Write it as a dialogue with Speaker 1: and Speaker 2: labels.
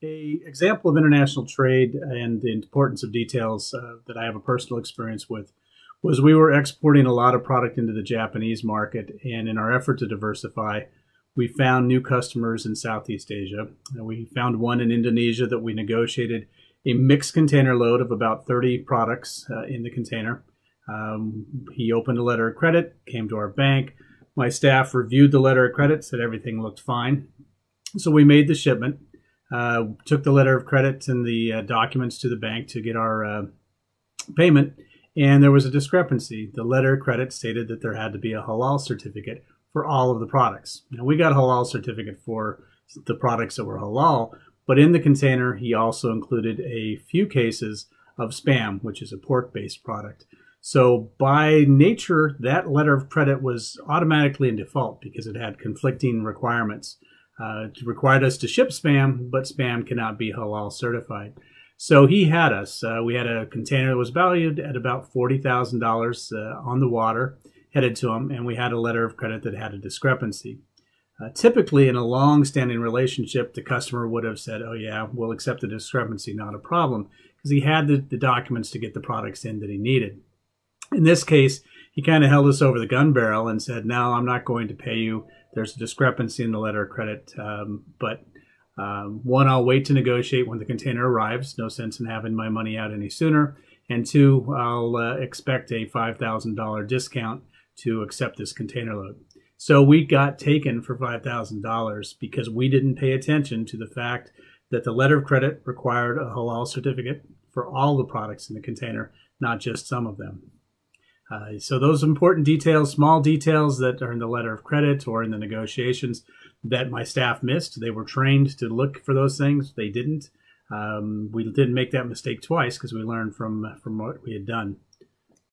Speaker 1: A example of international trade and the importance of details that I have a personal experience with was we were exporting a lot of product into the Japanese market, and in our effort to diversify, we found new customers in Southeast Asia. We found one in Indonesia that we negotiated a mixed container load of about 30 products in the container. He opened a letter of credit, came to our bank. My staff reviewed the letter of credit, said everything looked fine. So we made the shipment. Took the letter of credit and the documents to the bank to get our payment, and there was a discrepancy. The letter of credit stated that there had to be a halal certificate for all of the products. Now, we got a halal certificate for the products that were halal, but in the container, he also included a few cases of Spam, which is a pork-based product. So by nature, that letter of credit was automatically in default because it had conflicting requirements. It required us to ship Spam, but Spam cannot be halal certified. So he had us. We had a container that was valued at about $40,000 on the water, headed to him, and we had a letter of credit that had a discrepancy. Typically, in a long-standing relationship, the customer would have said, oh yeah, we'll accept the discrepancy, not a problem, because he had the documents to get the products in that he needed. In this case, he kind of held us over the gun barrel and said, no, I'm not going to pay you. There's a discrepancy in the letter of credit, but one, I'll wait to negotiate when the container arrives. No sense in having my money out any sooner. And two, I'll expect a $5,000 discount to accept this container load. So we got taken for $5,000 because we didn't pay attention to the fact that the letter of credit required a halal certificate for all the products in the container, not just some of them. So those important details, small details that are in the letter of credit or in the negotiations that my staff missed. They were trained to look for those things. They didn't. We didn't make that mistake twice because we learned from what we had done.